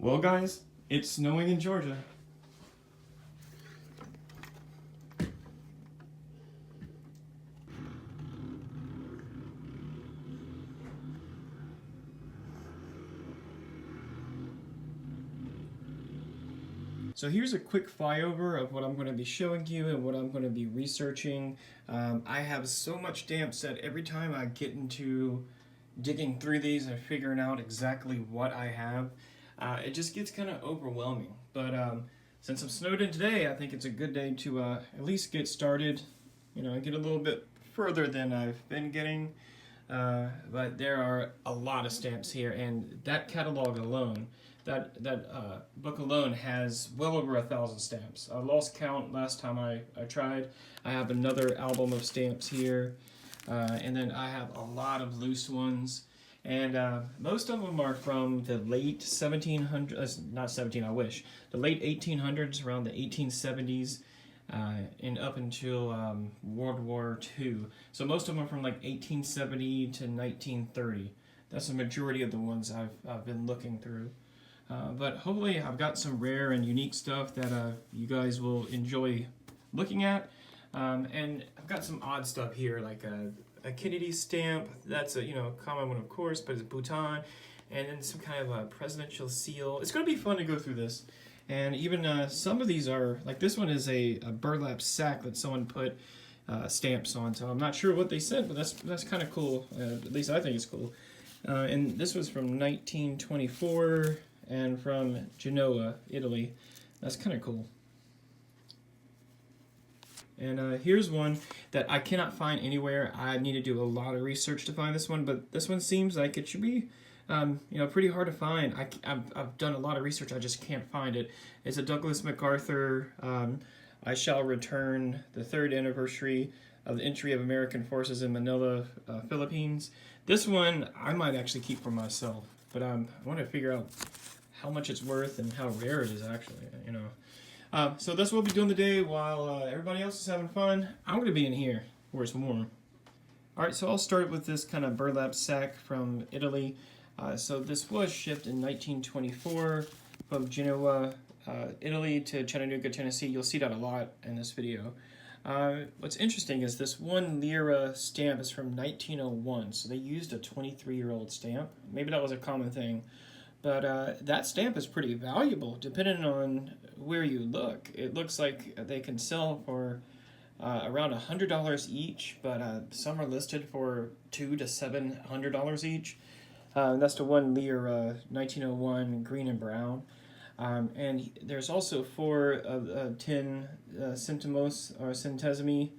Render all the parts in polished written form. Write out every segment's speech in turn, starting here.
Well, guys, it's snowing in Georgia. So here's a quick flyover of what I'm going to be showing you and what I'm going to be researching. I have so much stamps that every time I get into digging through these and figuring out exactly what I have, it just gets kind of overwhelming. But since I'm snowed in today, I think it's a good day to at least get started, get a little bit further than I've been getting. But there are a lot of stamps here, and that catalog alone, that book alone has well over 1,000 stamps. I lost count last time I tried. I have another album of stamps here, and then I have a lot of loose ones. And most of them are from the late 1700s, not 17, I wish, the late 1800s, around the 1870s, and up until World War II. So most of them are from like 1870 to 1930. That's the majority of the ones I've been looking through. But hopefully I've got some rare and unique stuff that you guys will enjoy looking at. And I've got some odd stuff here, like a Kennedy stamp. That's a common one, of course, but it's Bhutan. And then some kind of a presidential seal. It's going to be fun to go through this. And even some of these are, like this one is a burlap sack that someone put stamps on. So I'm not sure what they said, but that's kind of cool. At least I think it's cool. And this was from 1924 and from Genoa, Italy. That's kind of cool. And here's one that I cannot find anywhere. I need to do a lot of research to find this one, but this one seems like it should be pretty hard to find. I've done a lot of research, I just can't find it. It's a Douglas MacArthur, I Shall Return, the 3rd anniversary of the entry of American forces in Manila, Philippines. This one I might actually keep for myself, but I want to figure out how much it's worth and how rare it is actually, So that's what we'll be doing today while everybody else is having fun. I'm going to be in here where it's warm. Alright, so I'll start with this kind of burlap sack from Italy. So this was shipped in 1924 from Genoa, Italy to Chattanooga, Tennessee. You'll see that a lot in this video. What's interesting is this 1 lira stamp is from 1901, so they used a 23-year-old stamp. Maybe that was a common thing. But that stamp is pretty valuable, depending on where you look. It looks like they can sell for around $100 each, but some are listed for $200 to $700 each. That's the 1 lira 1901 green and brown. And there's also 4 of 10 centimos or centesimi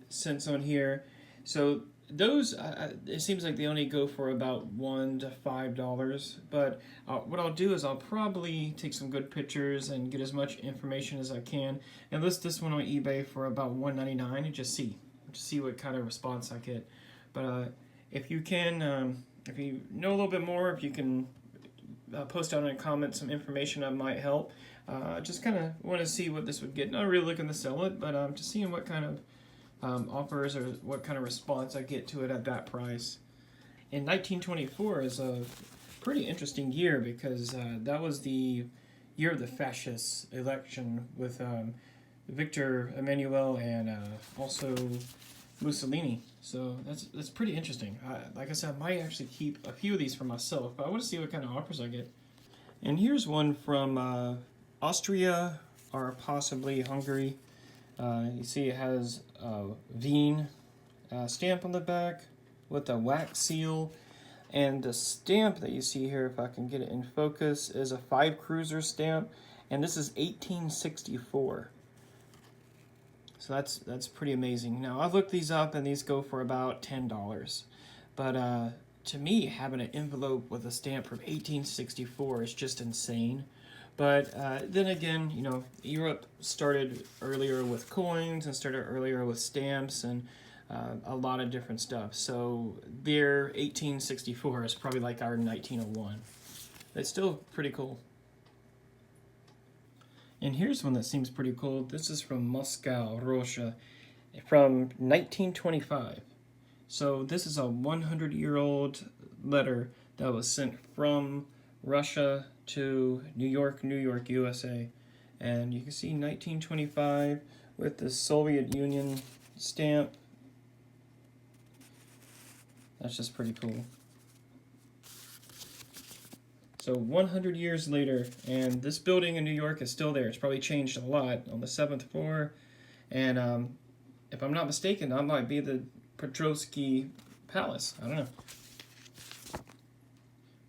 cents on here. So those, it seems like they only go for about $1 to $5. But what I'll do is I'll probably take some good pictures and get as much information as I can, and list this one on eBay for about $1.99 and just see what kind of response I get. But if you can, if you know a little bit more, if you can post down in a comment some information that might help. Just kind of want to see what this would get. Not really looking to sell it, but just seeing what kind of offers or what kind of response I get to it at that price. In 1924 is a pretty interesting year because that was the year of the fascist election with Victor Emmanuel and also Mussolini. So that's pretty interesting. Like I said, I might actually keep a few of these for myself, but I want to see what kind of offers I get. And here's one from Austria or possibly Hungary. You see it has a Wien stamp on the back with a wax seal. And the stamp that you see here, if I can get it in focus, is a 5 cruiser stamp. And this is 1864. So that's pretty amazing. Now, I've looked these up, and these go for about $10. But to me, having an envelope with a stamp from 1864 is just insane. But then again, Europe started earlier with coins and started earlier with stamps and a lot of different stuff. So their 1864 is probably like our 1901. It's still pretty cool. And here's one that seems pretty cool. This is from Moscow, Russia, from 1925. So this is a 100-year-old letter that was sent from Russia to New York, New York, USA. And you can see 1925 with the Soviet Union stamp. That's just pretty cool. So 100 years later, and this building in New York is still there. It's probably changed a lot on the 7th floor. And if I'm not mistaken, that might be the Petrovsky Palace. I don't know.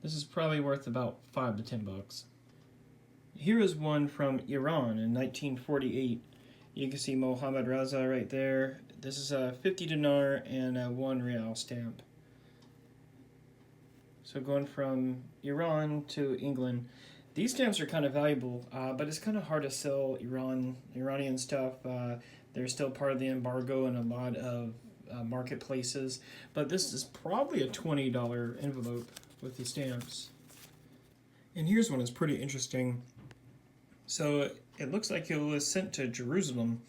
This is probably worth about $5 to $10. Here is one from Iran in 1948. You can see Mohammad Reza right there. This is a 50 dinar and a 1 rial stamp. So going from Iran to England, these stamps are kind of valuable, but it's kind of hard to sell Iranian stuff. They're still part of the embargo in a lot of marketplaces. But this is probably a $20 envelope with the stamps. And here's one that's pretty interesting. So it looks like it was sent to Jerusalem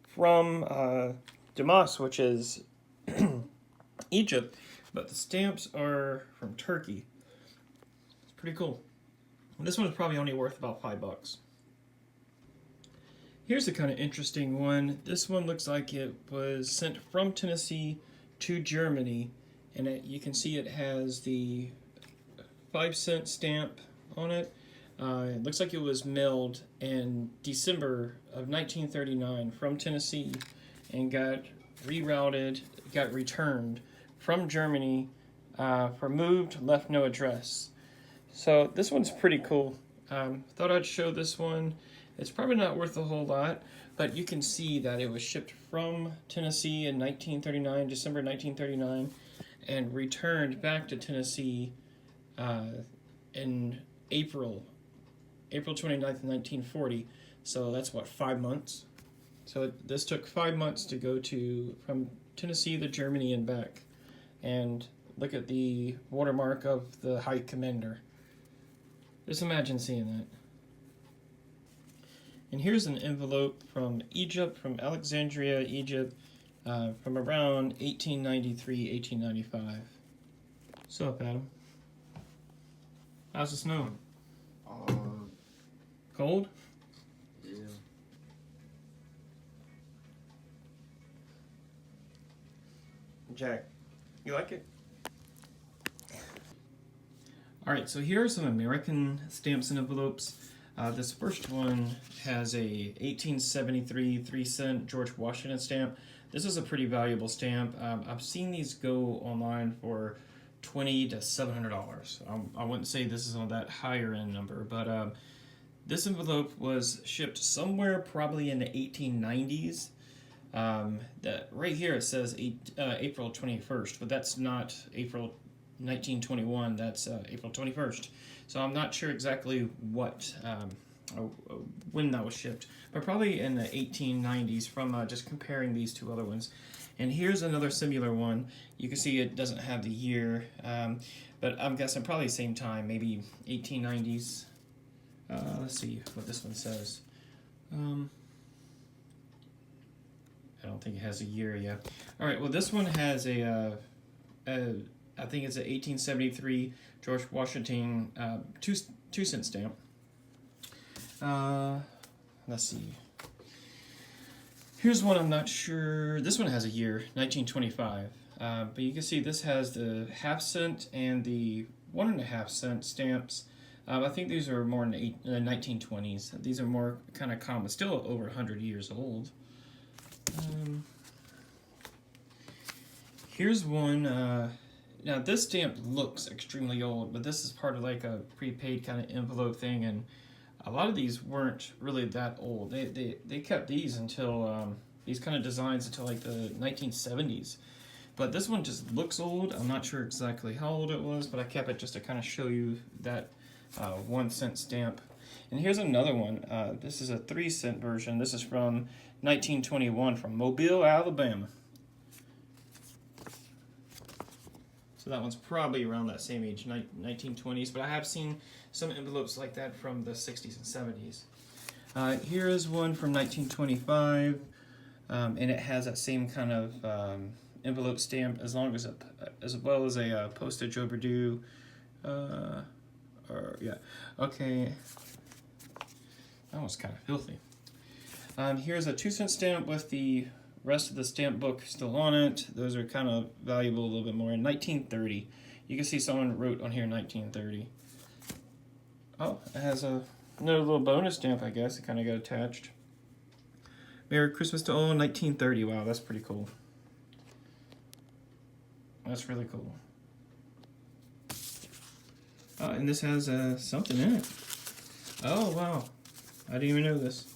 from Damas, which is Egypt, but the stamps are from Turkey. It's pretty cool. And this one's probably only worth about $5. Here's a kind of interesting one. This one looks like it was sent from Tennessee to Germany, and you can see it has the 5-cent stamp on it. It looks like it was mailed in December of 1939 from Tennessee and got rerouted, got returned from Germany for moved, left no address. So this one's pretty cool. Thought I'd show this one. It's probably not worth a whole lot, but you can see that it was shipped from Tennessee in 1939, December 1939, and returned back to Tennessee in April 29th, 1940. So that's what, 5 months? So this took 5 months to go from Tennessee to Germany and back. And look at the watermark of the High Commander. Just imagine seeing that. And here's an envelope from Egypt, from Alexandria, Egypt, from around 1893, 1895. What's up, Adam? How's the snow? Cold? Yeah. Jack, you like it? Alright, so here are some American stamps and envelopes. This first one has a 1873 3-cent George Washington stamp. This is a pretty valuable stamp. I've seen these go online for $20 to $700. I wouldn't say this is on that higher end number, but this envelope was shipped somewhere probably in the 1890s. That right here it says April 21st, but that's not April 1921. That's April 21st. So I'm not sure exactly what when that was shipped, but probably in the 1890s from just comparing these two other ones. And here's another similar one. You can see it doesn't have the year, but I'm guessing probably same time, maybe 1890s. Let's see what this one says. I don't think it has a year yet. All right, well this one has I think it's an 1873 George Washington 2-cent stamp. Let's see. Here's one I'm not sure. This one has a year, 1925. But you can see this has the half-cent and the 1.5-cent stamps. I think these are more in the 1920s. These are more kind of common, still over 100 years old. Here's one. Now this stamp looks extremely old, but this is part of like a prepaid kind of envelope thing, and a lot of these weren't really that old. They kept these until these kind of designs until like the 1970s. But this one just looks old. I'm not sure exactly how old it was, but I kept it just to kind of show you that 1-cent stamp. And here's another one. This is a 3-cent version. This is from 1921 from Mobile, Alabama. So that one's probably around that same age, 1920s, but I have seen some envelopes like that from the 60s and 70s. Here is one from 1925, and it has that same kind of envelope stamp as well as a postage overdue Yeah. Okay. That was kind of filthy. Here's a 2-cent stamp with the rest of the stamp book still on it. Those are kind of valuable a little bit more. In 1930. You can see someone wrote on here 1930. Oh, it has another little bonus stamp, I guess. It kind of got attached. Merry Christmas to all, 1930. Wow, that's pretty cool. That's really cool. And this has something in it. Oh, wow. I didn't even know this.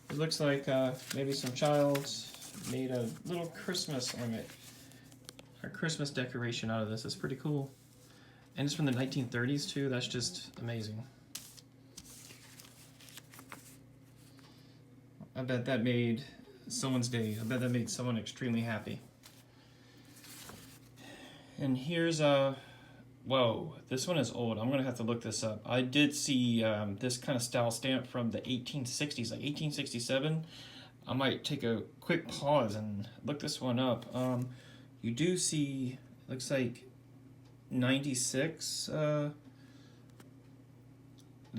It looks like maybe some child made a little Christmas ornament. Or Christmas decoration out of this. It's pretty cool. And it's from the 1930s too. That's just amazing. I bet that made someone's day. I bet that made someone extremely happy. And here's a... Whoa, this one is old. I'm going to have to look this up. I did see this kind of style stamp from the 1860s, like 1867. I might take a quick pause and look this one up. You do see, looks like 96,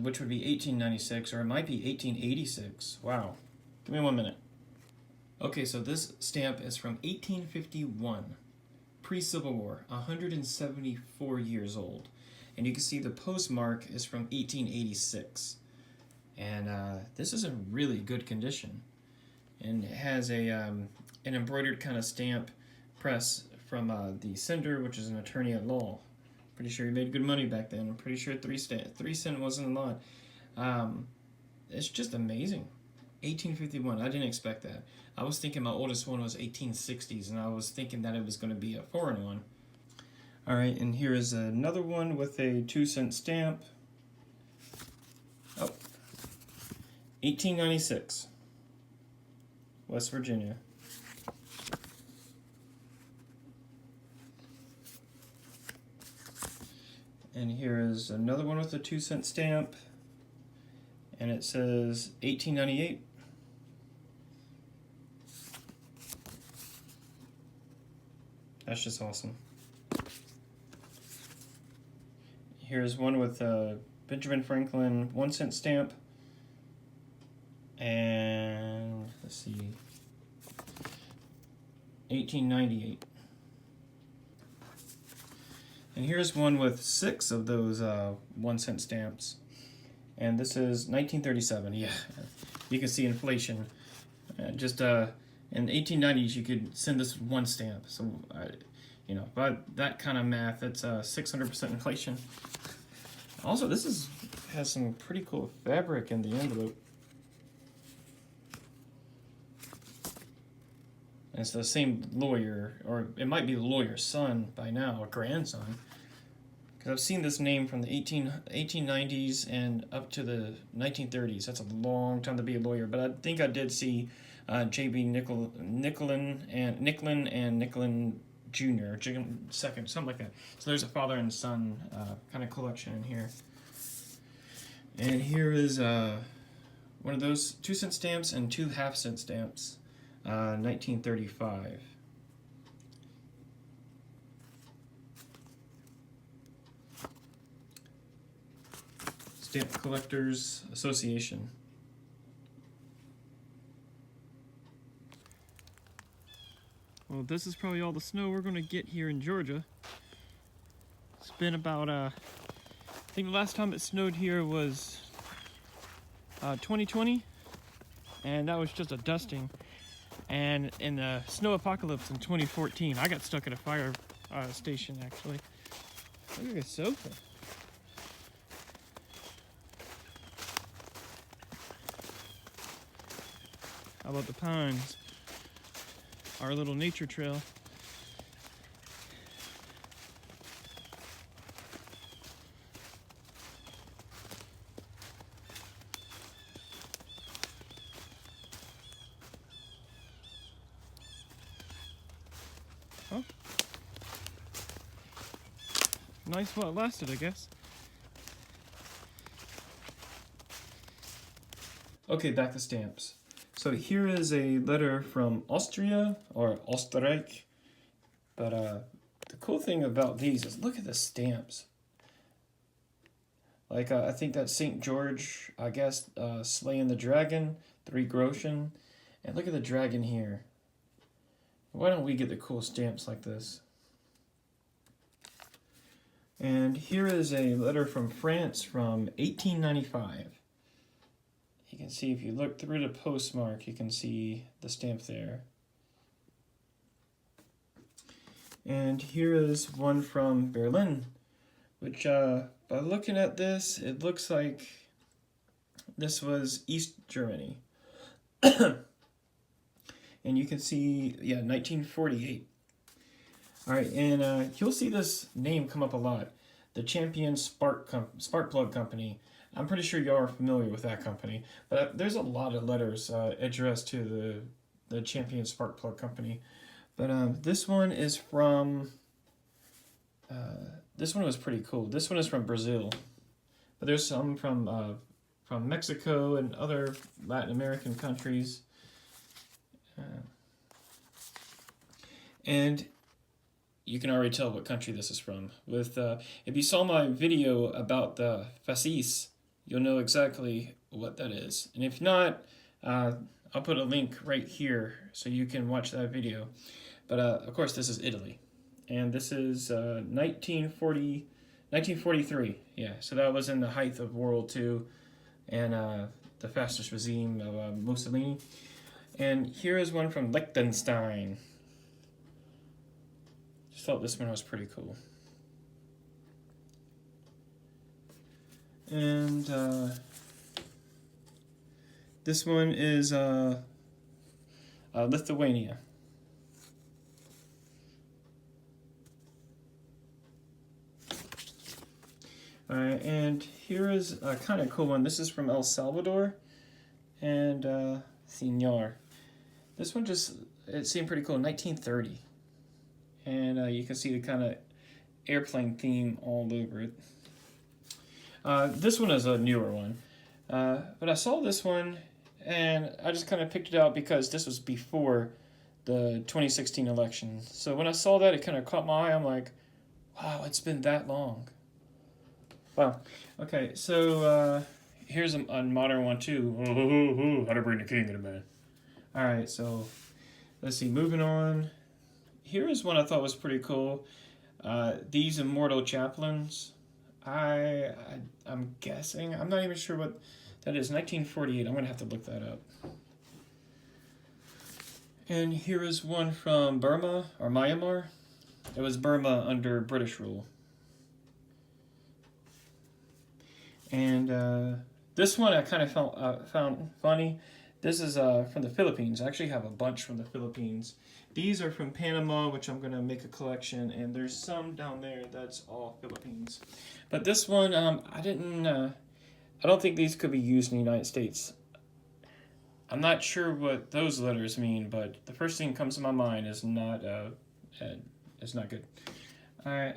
which would be 1896, or it might be 1886. Wow. Give me 1 minute. Okay, so this stamp is from 1851. Pre-Civil War, 174 years old. And you can see the postmark is from 1886. And this is in really good condition. And it has a an embroidered kind of stamp press from the sender, which is an attorney at law. Pretty sure he made good money back then. I'm pretty sure 3 cent wasn't a lot. It's just amazing. 1851, I didn't expect that. I was thinking my oldest one was 1860s, and I was thinking that it was going to be a foreign one. All right, and here is another one with a 2-cent stamp. Oh, 1896, West Virginia. And here is another one with a 2-cent stamp, and it says 1898. That's just awesome. Here's one with a Benjamin Franklin 1-cent stamp. And let's see, 1898. And here's one with 6 of those 1-cent stamps. And this is 1937. Yeah, you can see inflation. In the 1890s, you could send this 1 stamp. So, you know, by that kind of math, that's 600% inflation. Also, this has some pretty cool fabric in the envelope. And it's the same lawyer, or it might be the lawyer's son by now, or grandson. Because I've seen this name from the 1890s and up to the 1930s. That's a long time to be a lawyer, but I think I did see J.B. Nicklin and Jr., second, something like that. So there's a father and son kind of collection in here. And here is one of those 2-cent stamps and 2 half-cent stamps, 1935. Stamp Collectors Association. Well, this is probably all the snow we're going to get here in Georgia. It's been about, I think the last time it snowed here was 2020, and that was just a dusting. And in the snow apocalypse in 2014, I got stuck at a fire station, actually. Look at this sofa. How about the pines? Our little nature trail. Oh. Nice while it lasted, I guess. Okay, back to stamps. So here is a letter from Austria, or Österreich. But the cool thing about these is look at the stamps. Like, I think that's St. George, I guess, slaying the dragon, 3 groschen. And look at the dragon here. Why don't we get the cool stamps like this? And here is a letter from France from 1895. You can see, if you look through the postmark, you can see the stamp there. And here is one from Berlin, which, by looking at this, it looks like this was East Germany. And you can see, yeah, 1948. All right, and you'll see this name come up a lot. The Champion Spark Plug Company. I'm pretty sure y'all are familiar with that company. But there's a lot of letters addressed to the Champion Spark Plug Company. But this one is from... this one was pretty cool. This one is from Brazil. But there's some from Mexico and other Latin American countries. And you can already tell what country this is from. With if you saw my video about the fascis, you'll know exactly what that is. And if not, I'll put a link right here so you can watch that video. But of course, this is Italy. And this is 1943. Yeah, so that was in the height of World II and the fascist regime of Mussolini. And here is one from Liechtenstein. Just thought this one was pretty cool. And this one is Lithuania. And here is a kind of cool one. This is from El Salvador and Senor. This one it seemed pretty cool, 1930. And you can see the kind of airplane theme all over it. This one is a newer one. But I saw this one, and I just kind of picked it out because this was before the 2016 election. So when I saw that, it kind of caught my eye. I'm like, wow, it's been that long. Wow. Okay, so here's a modern one, too. How to bring the king in a man. All right, so let's see. Moving on. Here is one I thought was pretty cool. These Immortal Chaplains. I'm guessing. I'm not even sure what that is. 1948. I'm going to have to look that up. And here is one from Burma, or Myanmar. It was Burma under British rule. And this one I kind of found funny. This is from the Philippines. I actually have a bunch from the Philippines. These are from Panama, which I'm going to make a collection, and there's some down there that's all Philippines. But this one, I don't think these could be used in the United States. I'm not sure what those letters mean, but the first thing that comes to my mind is not good. All right,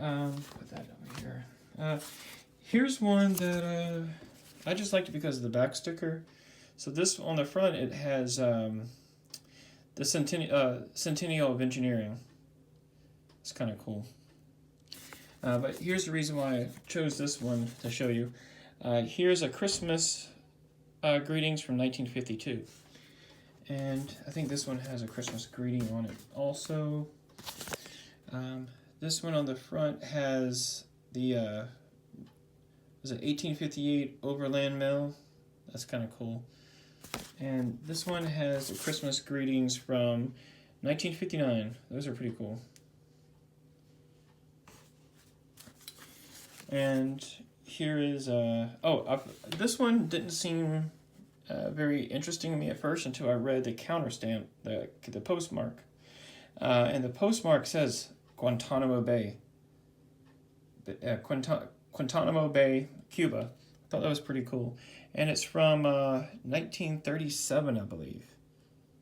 put that over here. Here's one that I just liked it because of the back sticker. So this on the front, it has the Centennial of Engineering. It's kind of cool. But here's the reason why I chose this one to show you. Here's a Christmas greetings from 1952. And I think this one has a Christmas greeting on it also. This one on the front has the was it 1858 Overland Mill? That's kind of cool. And this one has the Christmas greetings from 1959. Those are pretty cool. And here is this one didn't seem very interesting to me at first until I read the counter stamp, the postmark. And the postmark says Guantanamo Bay. Guantanamo Bay, Cuba. I thought that was pretty cool. And it's from 1937, I believe.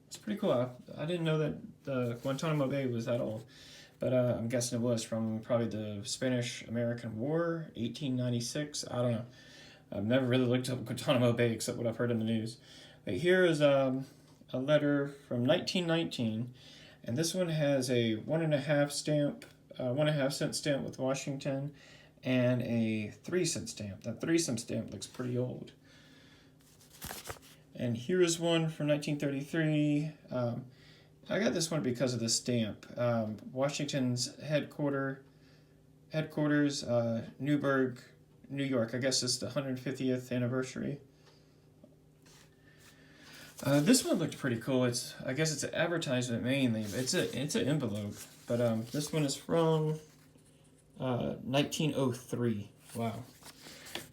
It's pretty cool. I didn't know that Guantanamo Bay was that old. But I'm guessing it was from probably the Spanish-American War, 1896. I don't know. I've never really looked up Guantanamo Bay except what I've heard in the news. But here is a letter from 1919. And this one has a 1.5 cent stamp with Washington. and a 3-cent stamp. That 3-cent stamp looks pretty old. And here is one from 1933. I got this one because of the stamp. Washington's headquarters, Newburgh, New York. I guess it's the 150th anniversary. This one looked pretty cool. I guess it's an advertisement mainly. It's an envelope, but this one is from 1903. Wow.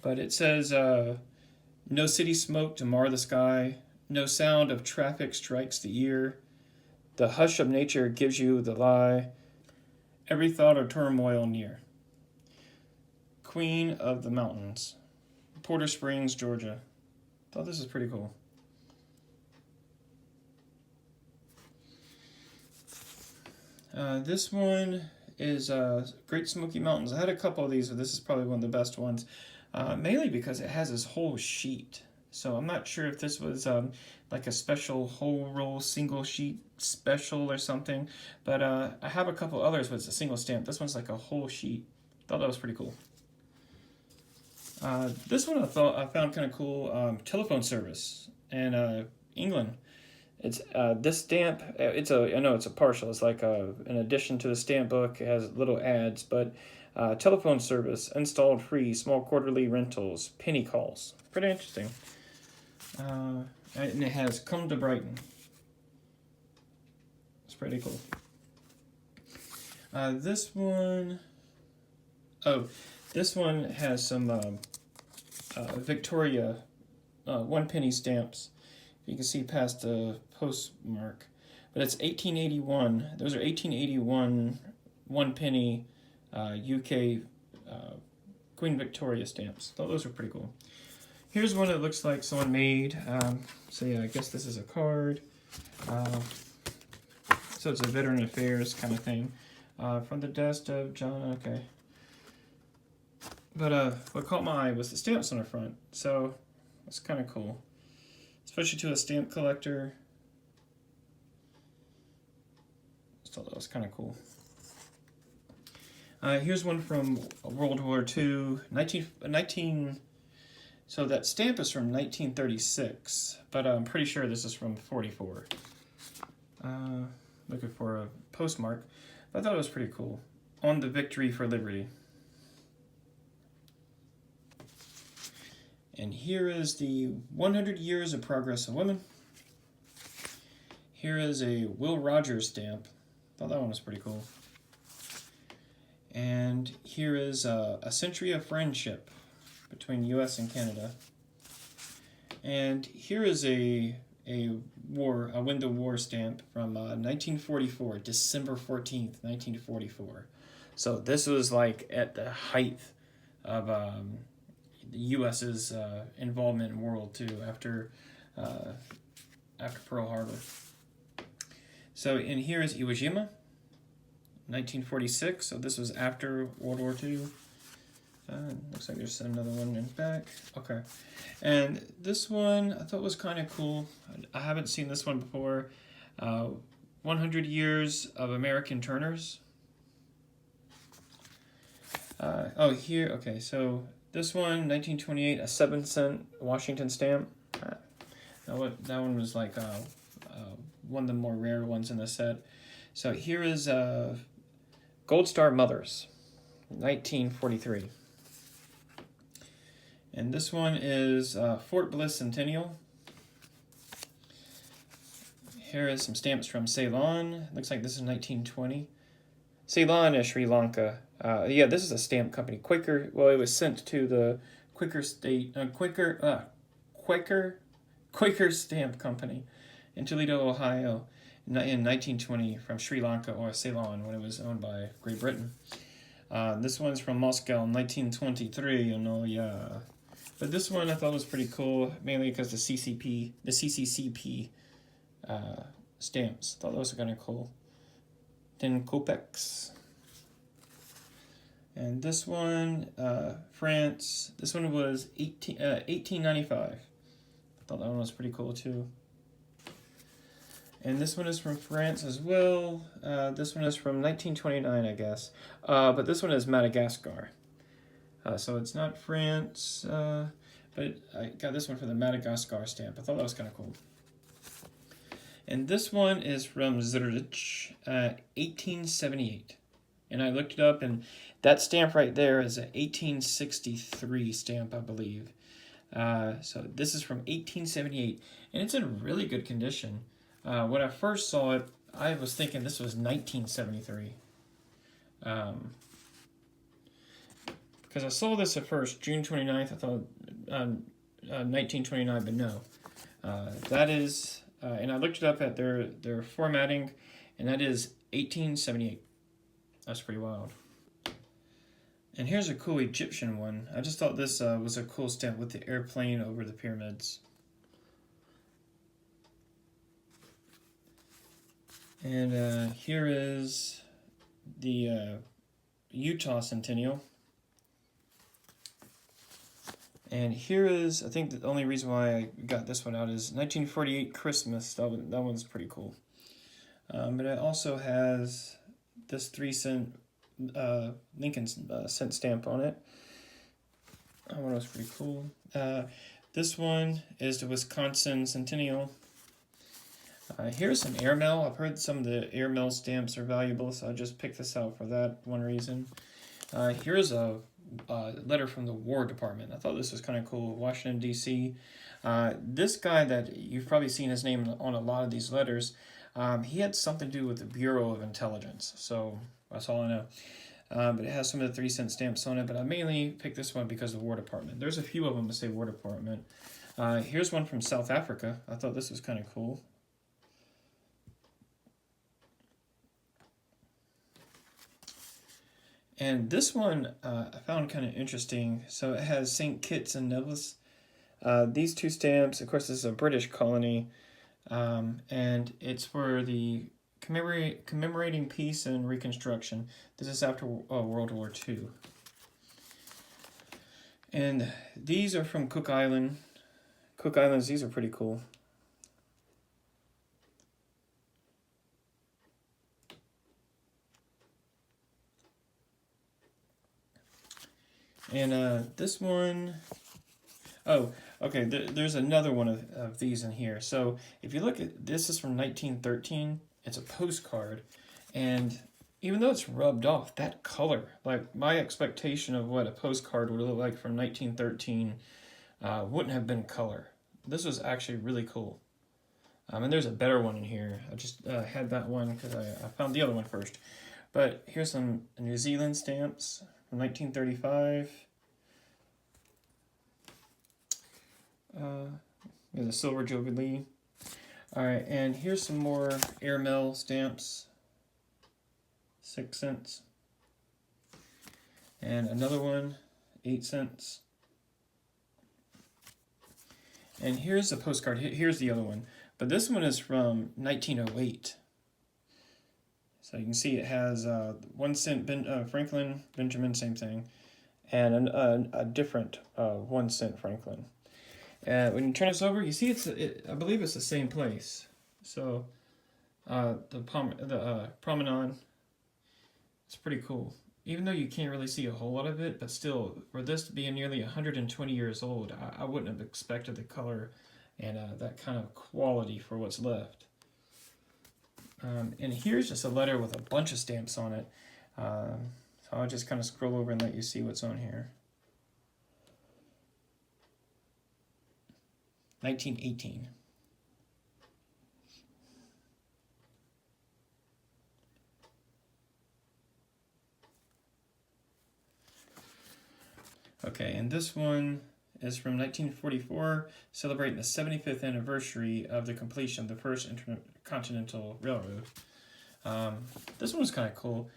But it says, no city smoke to mar the sky, no sound of traffic strikes the ear, the hush of nature gives you the lie, every thought of turmoil near. Queen of the Mountains, Porter Springs, Georgia. Thought this was pretty cool. This one is Great Smoky Mountains. I had a couple of these, but this is probably one of the best ones, mainly because it has this whole sheet. So I'm not sure if this was like a special whole roll single sheet special or something, but I have a couple others where it's a single stamp. This one's like a whole sheet. Thought that was pretty cool. This one I found kind of cool. Telephone service in England. It's this stamp. I know it's a partial. It's like an addition to the stamp book. It has little ads, but telephone service installed free. Small quarterly rentals. Penny calls. Pretty interesting. And it has come to Brighton. It's pretty cool. This one has some Victoria 1-penny stamps. You can see past the postmark, but it's 1881. Those are 1881 1-penny UK Queen Victoria stamps. Thought those were pretty cool. Here's one that looks like someone made. So yeah, I guess this is a card. So it's a Veteran Affairs kind of thing. From the desk of John. Okay. But what caught my eye was the stamps on the front. So it's kind of cool. Especially to a stamp collector. Just thought that was kind of cool. Here's one from World War II, 19. So that stamp is from 1936, but I'm pretty sure this is from 44. Looking for a postmark. But I thought it was pretty cool. On the Victory for Liberty. And here is the 100 Years of Progress of Women. Here is a Will Rogers stamp. Thought that one was pretty cool. And here is a Century of Friendship between U.S. and Canada. And here is a Win the War stamp from 1944, December 14th, 1944. So this was like at the height of the U.S.'s involvement in World II after Pearl Harbor. So in here is Iwo Jima, 1946. So this was after World War II. Looks like there's another one in back. Okay. And this one I thought was kind of cool. I haven't seen this one before. 100 Years of American Turners. Here. Okay, so this one, 1928, a 7-cent Washington stamp. That one was like one of the more rare ones in the set. So here is Gold Star Mothers, 1943. And this one is Fort Bliss Centennial. Here is some stamps from Ceylon. Looks like this is 1920. Ceylon is Sri Lanka. Yeah, this is a stamp company. Quaker. Well, it was sent to the Quaker Stamp Company in Toledo, Ohio, in 1920 from Sri Lanka, or Ceylon, when it was owned by Great Britain. This one's from Moscow in 1923. You know, yeah. But this one I thought was pretty cool, mainly because the CCCP stamps. Thought those were kind of cool. Then Copex. And this one, France. This one was 1895. Thought that one was pretty cool too. And this one is from France as well. This one is from 1929, I guess. But this one is Madagascar. So it's not France, but I got this one for the Madagascar stamp. I thought that was kind of cool. And this one is from Zurich, 1878. And I looked it up, and that stamp right there is an 1863 stamp, I believe. So this is from 1878, and it's in really good condition. When I first saw it, I was thinking this was 1973. Because I saw this at first, June 29th, I thought 1929, but no. That is, and I looked it up at their formatting, and that is 1878. That's pretty wild. And here's a cool Egyptian one. I just thought this was a cool stamp with the airplane over the pyramids. And here is the Utah Centennial. And here is, I think the only reason why I got this one out is 1948 Christmas. That one's pretty cool. But it also has this 3-cent Lincoln cent stamp on it. That one was pretty cool. This one is the Wisconsin Centennial. Here's some airmail. I've heard some of the airmail stamps are valuable, so I just picked this out for that one reason. Here's a letter from the War Department. I thought this was kind of cool. Washington, D.C. This guy that you've probably seen his name on a lot of these letters, he had something to do with the Bureau of Intelligence, so that's all I know. But it has some of the 3-cent stamps on it, but I mainly picked this one because of the War Department. There's a few of them that say War Department. Here's one from South Africa. I thought this was kind of cool. And this one I found kind of interesting. So it has St. Kitts and Nevis. These two stamps, of course, this is a British colony, and it's for the commemorating peace and reconstruction. This is after World War II. And these are from Cook Island. Cook Islands, these are pretty cool. And this one, oh, okay, there's another one of these in here. So if you look at, this is from 1913. It's a postcard. And even though it's rubbed off, that color, like my expectation of what a postcard would look like from 1913 wouldn't have been color. This was actually really cool. And there's a better one in here. I just had that one because I found the other one first. But here's some New Zealand stamps from 1935. There's a silver jubilee. All right, and here's some more airmail stamps. 6 cents. And another one, 8 cents. And here's a postcard. Here's the other one. But this one is from 1908. So you can see it has 1 cent Franklin, Benjamin, same thing. And a different 1 cent Franklin. When you turn this over, you see I believe it's the same place. So the promenade, it's pretty cool. Even though you can't really see a whole lot of it, but still, for this to be nearly 120 years old, I wouldn't have expected the color and that kind of quality for what's left. And here's just a letter with a bunch of stamps on it. So I'll just kind of scroll over and let you see what's on here. 1918. Okay, and this one is from 1944, celebrating the 75th anniversary of the completion of the first intercontinental railroad. This one was kind of cool.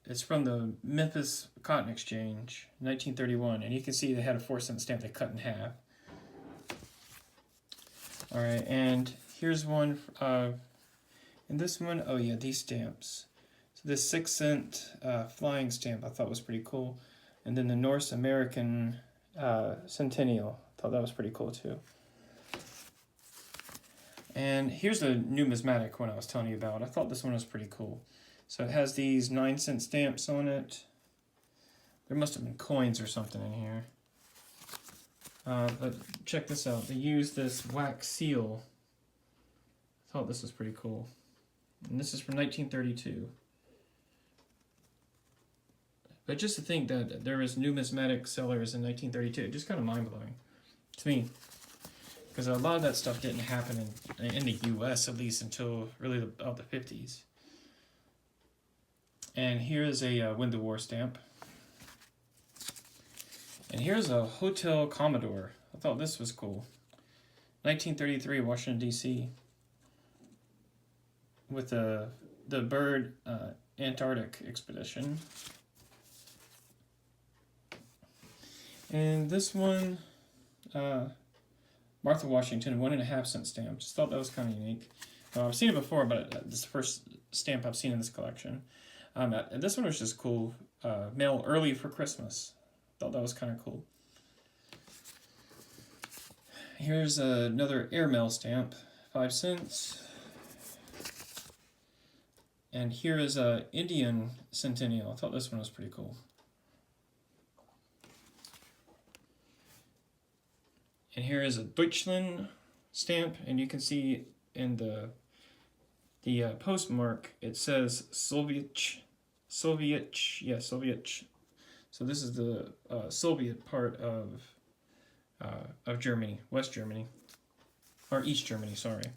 It's from the Memphis Cotton Exchange, 1931, and you can see they had a 4-cent stamp they cut in half. All right, and here's one, and this one, oh yeah, these stamps. So this 6-cent flying stamp I thought was pretty cool. And then the North American Centennial. I thought that was pretty cool too. And here's the numismatic one I was telling you about. I thought this one was pretty cool. So it has these 9-cent stamps on it. There must have been coins or something in here. But check this out. They used this wax seal. I thought this was pretty cool. And this is from 1932. But just to think that there was numismatic sellers in 1932, just kind of mind-blowing to me. Because a lot of that stuff didn't happen in the U.S., at least until really about the 50s. And here's a Win the War stamp. And here's a Hotel Commodore. I thought this was cool. 1933, Washington, D.C. With the Byrd Antarctic expedition. And this one, Martha Washington, 1.5 cent stamp. Just thought that was kind of unique. I've seen it before, but this is the first stamp I've seen in this collection. This one was just cool. Mail early for Christmas. Thought that was kind of cool. Here's another airmail stamp, 5 cents. And here is a Indian Centennial. I thought this one was pretty cool. And here is a Deutschland stamp, and you can see in the postmark it says Soviet. So this is the Soviet part of Germany, West Germany, or East Germany, sorry.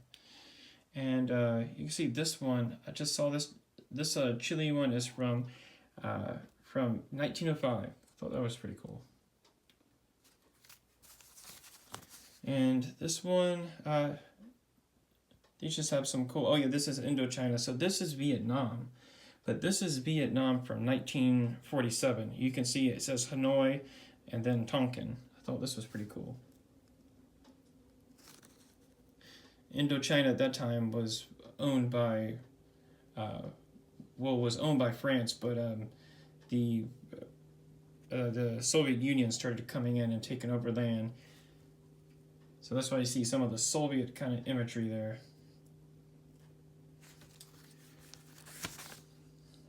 And you can see this one. I just saw this. This Chile one is from 1905. Thought that was pretty cool. And this one, these just have some cool. Oh yeah, this is Indochina. So this is Vietnam, but this is Vietnam from 1947. You can see it says Hanoi, and then Tonkin. I thought this was pretty cool. Indochina at that time was owned by, was owned by France, but the Soviet Union started coming in and taking over land. So that's why you see some of the Soviet kind of imagery there.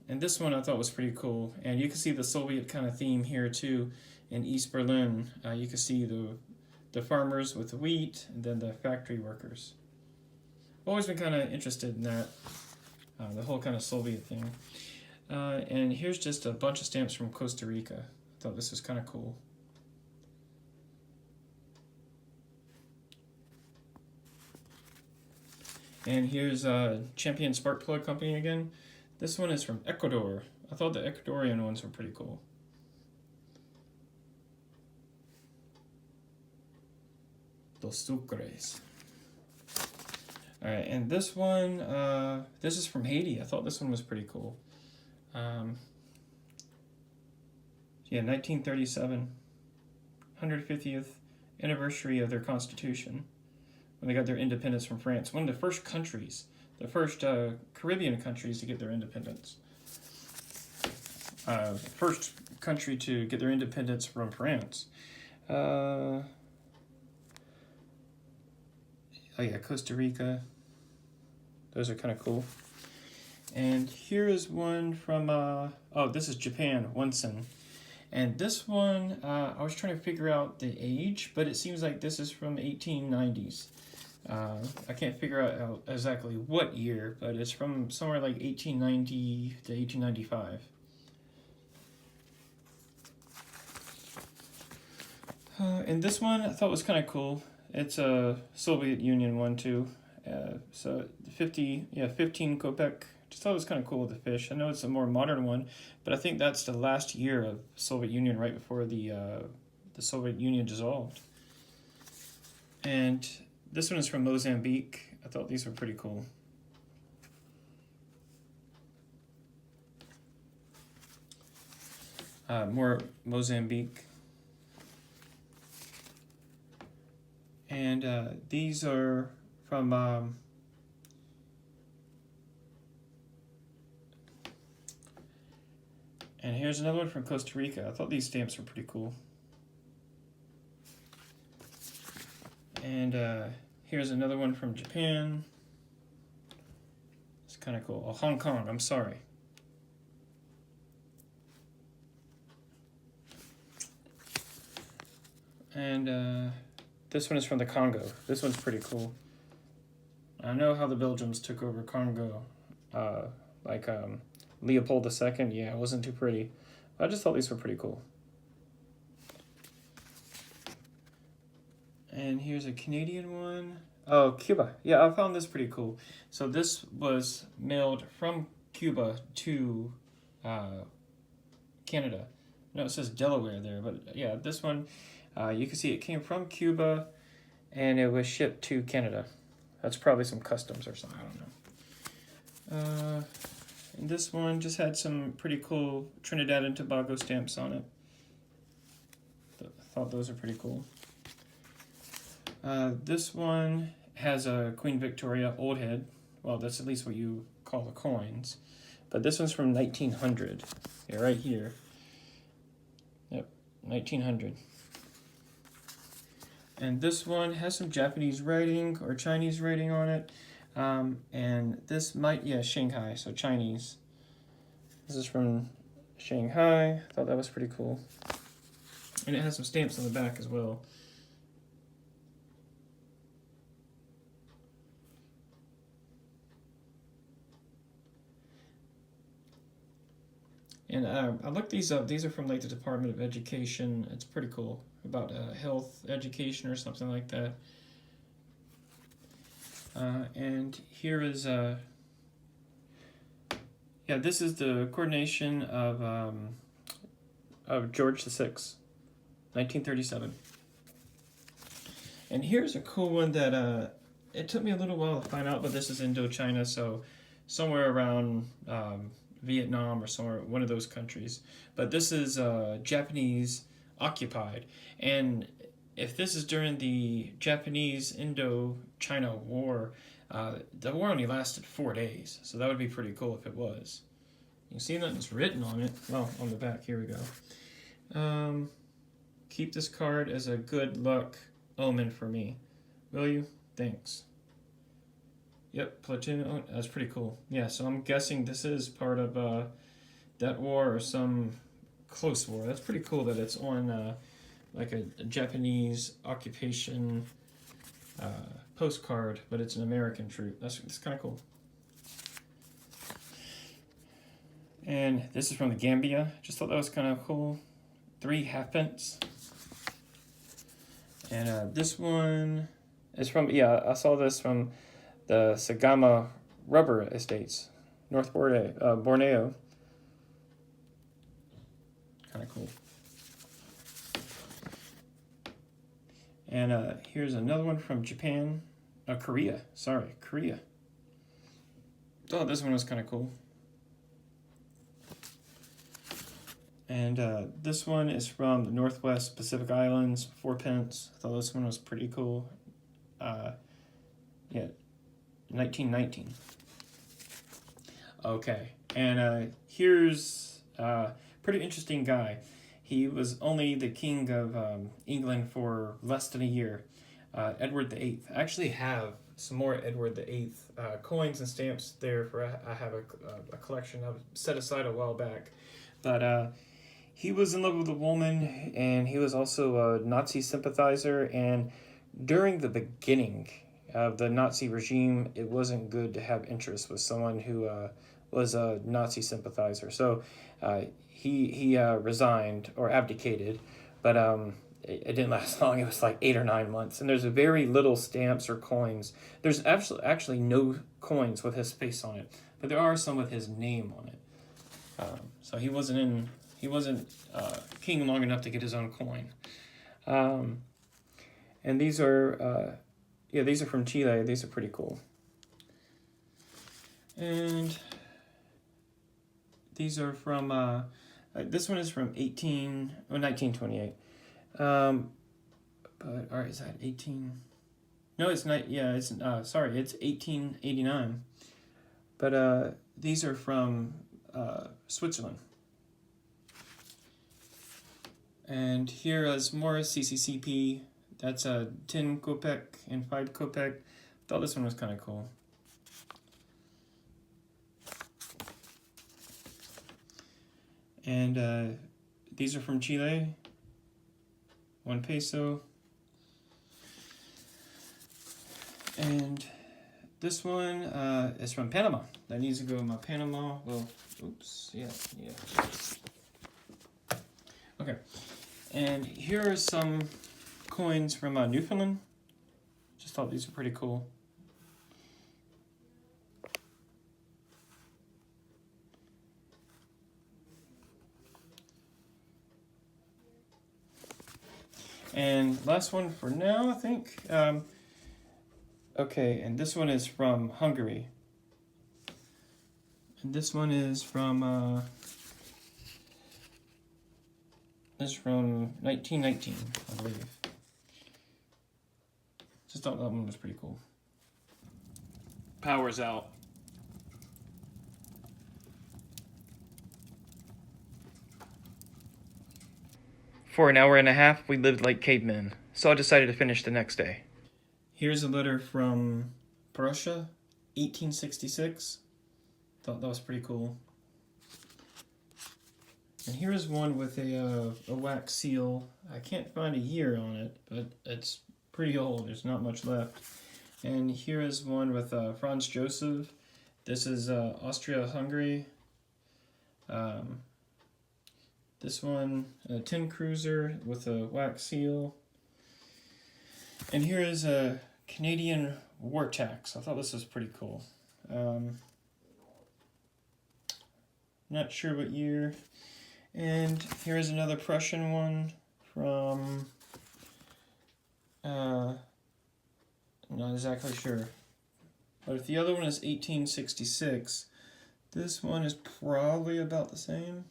And this one I thought was pretty cool. And you can see the Soviet kind of theme here too in East Berlin. You can see the farmers with the wheat and then the factory workers. I've always been kind of interested in that, the whole kind of Soviet thing. And here's just a bunch of stamps from Costa Rica. I thought this was kind of cool. And here's Champion Spark Plug Company again. This one is from Ecuador. I thought the Ecuadorian ones were pretty cool. Dos Sucres. Alright, and this one, this is from Haiti. I thought this one was pretty cool. Yeah, 1937. 150th anniversary of their constitution, when they got their independence from France. One of the first countries, the first Caribbean countries to get their independence. First country to get their independence from France. Oh yeah, Costa Rica. Those are kind of cool. And here is one from, this is Japan, Wonsen. And this one, I was trying to figure out the age, but it seems like this is from 1890s. I can't figure out exactly what year, but it's from somewhere like 1890 to 1895. And this one I thought was kind of cool. It's a Soviet Union one too. So 15 kopeck. Just thought it was kind of cool with the fish. I know it's a more modern one, but I think that's the last year of Soviet Union, right before the Soviet Union dissolved. And this one is from Mozambique. I thought these were pretty cool. More Mozambique. And these are from and here's another one from Costa Rica. I thought these stamps were pretty cool. And here's another one from Japan. It's kind of cool. Oh, Hong Kong, I'm sorry. And this one is from the Congo. This one's pretty cool. I know how the Belgians took over Congo. Like Leopold II. Yeah, it wasn't too pretty. I just thought these were pretty cool. And here's a Canadian one. Oh, Cuba. Yeah, I found this pretty cool. So this was mailed from Cuba to Canada. No, it says Delaware there, but yeah, this one, you can see it came from Cuba and it was shipped to Canada. That's probably some customs or something, I don't know. And this one just had some pretty cool Trinidad and Tobago stamps on it. I thought those are pretty cool. This one has a Queen Victoria old head. Well, that's at least what you call the coins. But this one's from 1900. Yeah, right here. Yep, 1900. And this one has some Japanese writing or Chinese writing on it. And this might, yeah, Shanghai, so Chinese. This is from Shanghai. I thought that was pretty cool. And it has some stamps on the back as well. And I looked these up. These are from like the Department of Education. It's pretty cool about health education or something like that. And here is yeah, this is the coordination of George VI, 1937. And here's a cool one that it took me a little while to find out, but this is Indochina, so somewhere around Vietnam or somewhere, one of those countries. But this is Japanese occupied. And if this is during the Japanese Indochina War, the war only lasted 4 days. So that would be pretty cool if it was. You see nothing's written on it. Well, on the back, here we go. Keep this card as a good luck omen for me. Will you? Thanks. Yep, platoon. Oh, that's pretty cool. Yeah, so I'm guessing this is part of that war or some close war. That's pretty cool that it's on like a Japanese occupation postcard, but it's an American troop. That's kind of cool. And this is from the Gambia. Just thought that was kind of cool. 3 halfpence. And this one is from, yeah, I saw this from the Sagama Rubber Estates, North Borneo. Kind of cool. And here's another one from Japan. Korea. Sorry, Korea. Oh, this one was kind of cool. And this one is from the Northwest Pacific Islands, 4 pence. I thought this one was pretty cool. Yeah, 1919. Okay, and here's a pretty interesting guy. He was only the king of England for less than a year. Edward VIII. I actually have some more Edward VIII coins and stamps there. I have a collection I've set aside a while back. But he was in love with a woman, and he was also a Nazi sympathizer. And during the beginning of the Nazi regime, it wasn't good to have interest with someone who was a Nazi sympathizer. So he resigned or abdicated, but it didn't last long. It was like 8 or 9 months. And there's very little stamps or coins. There's actually no coins with his face on it, but there are some with his name on it. So he wasn't king long enough to get his own coin. And these are these are from Chile. These are pretty cool. And these are from this one is from 1928. But all right, is that 18? No, it's not. Yeah, it's sorry, it's 1889. But these are from Switzerland. And here is more CCCP. That's 10 kopek and 5 kopek. Thought this one was kind of cool. And these are from Chile. 1 peso. And this one is from Panama. That needs to go in my Panama. Well, oops, yeah. Okay, and here are some coins from Newfoundland. Just thought these were pretty cool. And last one for now, I think. Okay, and this one is from Hungary. And this one is from 1919, I believe. Just thought that one was pretty cool. Power's out. For an hour and a half, we lived like cavemen, so I decided to finish the next day. Here's a letter from Prussia, 1866. Thought that was pretty cool. And here's one with a wax seal. I can't find a year on it, but it's pretty old. There's not much left. And here is one with Franz Joseph. This is Austria-Hungary. This one, a tin cruiser with a wax seal. And here is a Canadian war tax. I thought this was pretty cool. Not sure what year. And here is another Prussian one from, not exactly sure. But if the other one is 1866, this one is probably about the same.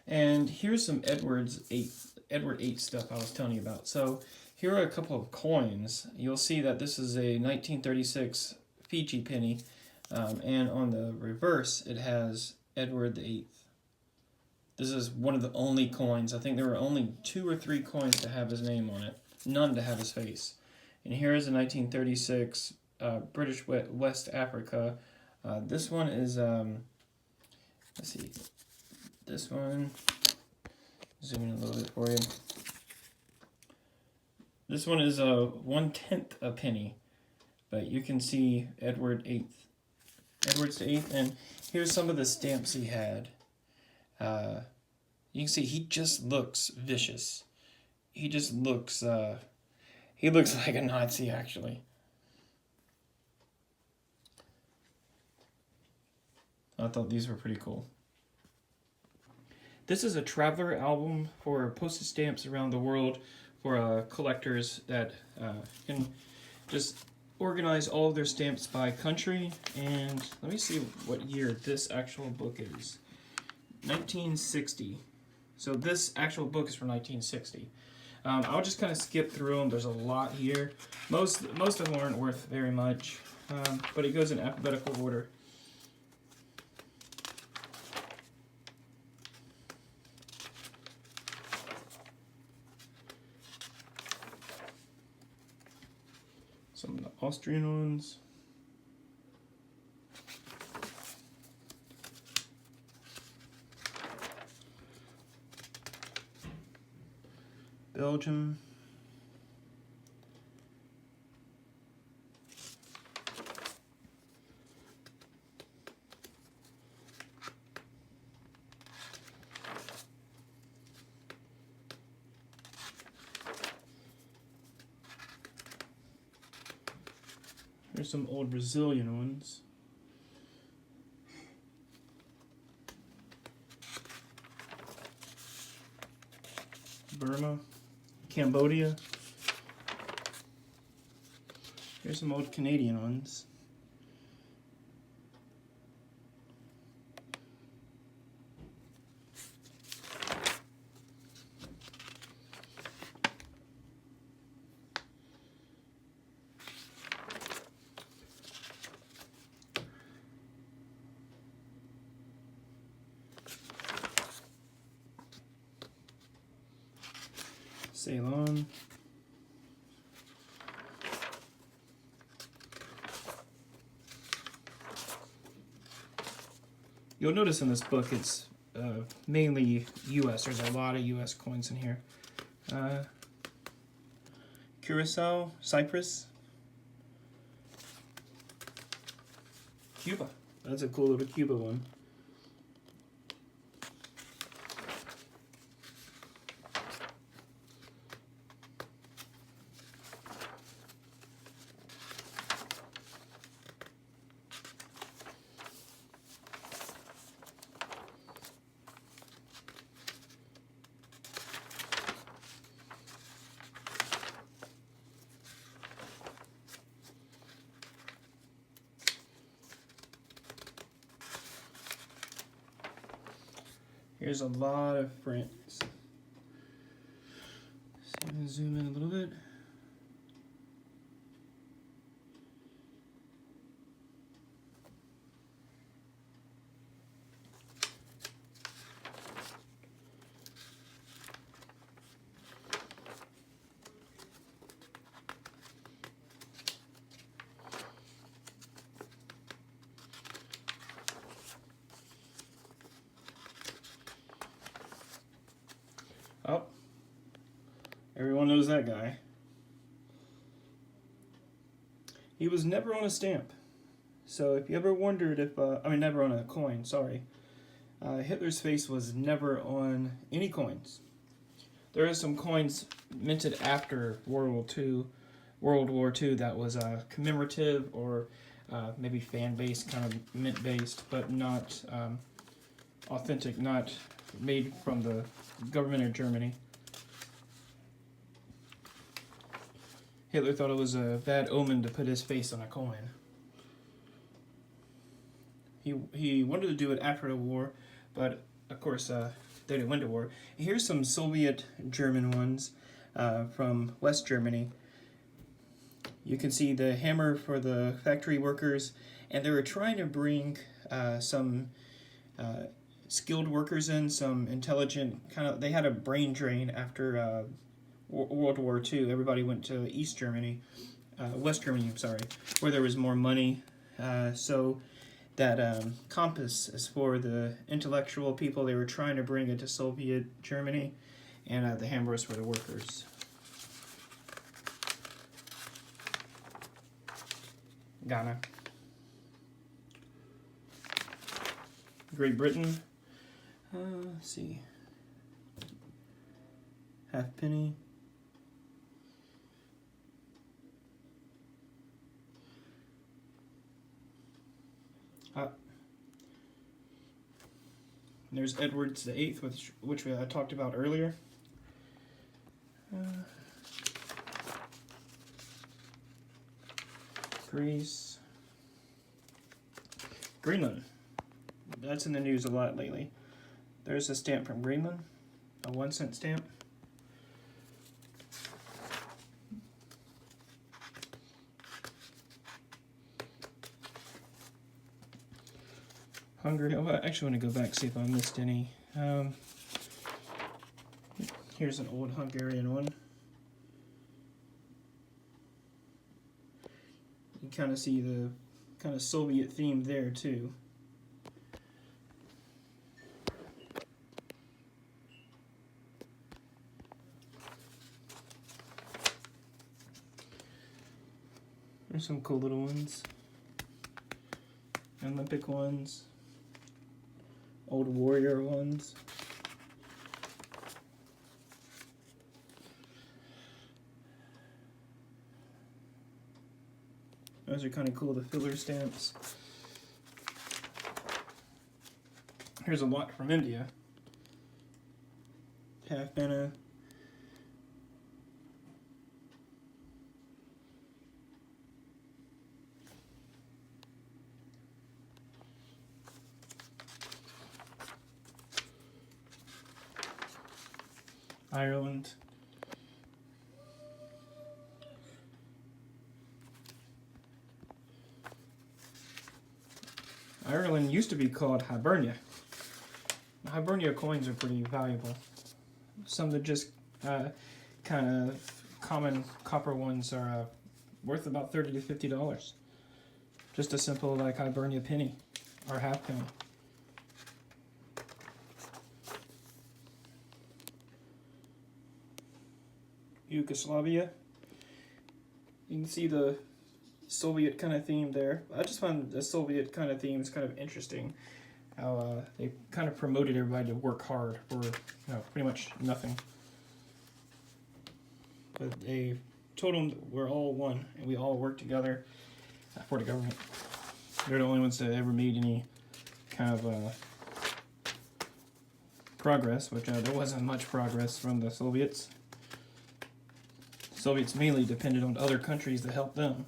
And here's some Edward VIII stuff I was telling you about. So here are a couple of coins. You'll see that this is a 1936 Fiji penny, and on the reverse it has Edward VIII. This is one of the only coins. I think there were only 2 or 3 coins to have his name on it, none to have his face. And here is a 1936 British West Africa. This one is, let's see, this one, zoom in a little bit for you. This one is 1/10 a penny, but you can see Edward VIII, and here's some of the stamps he had. You can see he just looks vicious. He just looks, he looks like a Nazi, actually. I thought these were pretty cool. This is a traveler album for postage stamps around the world for collectors that can just organize all of their stamps by country. And let me see what year this actual book is. 1960. So this actual book is from 1960. I'll just kind of skip through them. There's a lot here. Most of them aren't worth very much, but it goes in alphabetical order. Some of the Austrian ones. Belgium. Here's some old Brazilian ones. Burma, Cambodia. Here's some old Canadian ones. Ceylon. You'll notice in this book it's mainly U.S. There's a lot of U.S. coins in here. Curacao, Cyprus, Cuba. That's a cool little Cuba one. Here's a lot of France. So I'm going to zoom in a little bit. Oh, everyone knows that guy. He was never on a stamp. So if you ever wondered if, never on a coin, sorry. Hitler's face was never on any coins. There are some coins minted after World War II that was commemorative or maybe fan-based, kind of mint-based, but not authentic, not made from the government of Germany. Hitler thought it was a bad omen to put his face on a coin. He wanted to do it after the war, but of course they didn't win the war. Here's some Soviet German ones from West Germany. You can see the hammer for the factory workers, and they were trying to bring some skilled workers in, some intelligent they had a brain drain after World War II. Everybody went to East Germany, West Germany, I'm sorry, where there was more money. So that compass is for the intellectual people. They were trying to bring it to Soviet Germany, and the hammer is for the workers. Ghana. Great Britain. Let's see. Halfpenny. There's Edwards VIII, which I talked about earlier. Greece. Greenland. That's in the news a lot lately. There's a stamp from Greenland, a 1-cent stamp. Hungary. Oh, I actually want to go back see if I missed any. Here's an old Hungarian one. You kind of see the kind of Soviet theme there too. There's some cool little ones. Olympic ones. Old warrior ones. Those are kind of cool, the filler stamps. Here's a lot from India. Half-penny. Ireland. Ireland used to be called Hibernia. Hibernia coins are pretty valuable. Some that just kind of common copper ones are worth about $30 to $50. Just a simple like Hibernia penny or halfpenny. Yugoslavia. You can see the Soviet kind of theme there. I just find the Soviet kind of theme is kind of interesting. How they kind of promoted everybody to work hard for pretty much nothing. But they told them that we're all one and we all work together for the government. They're the only ones that ever made any kind of progress, which there wasn't much progress from the Soviets. The Soviets mainly depended on other countries to help them.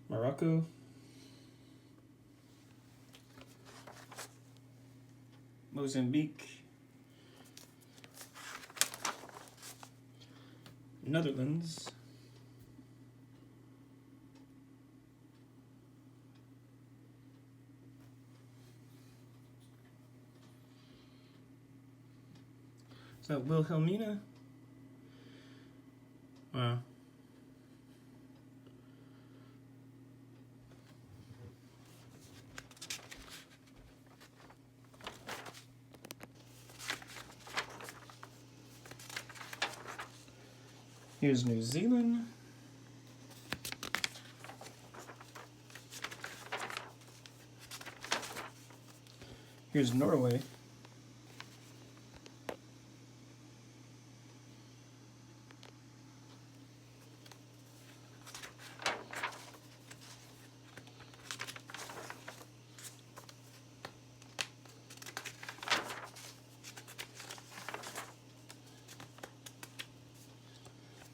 Morocco. Mozambique. Netherlands. Is that Wilhelmina? Wow. Here's New Zealand. Here's Norway.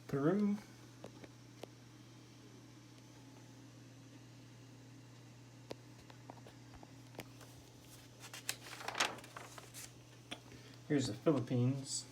Peru. Here's the Philippines.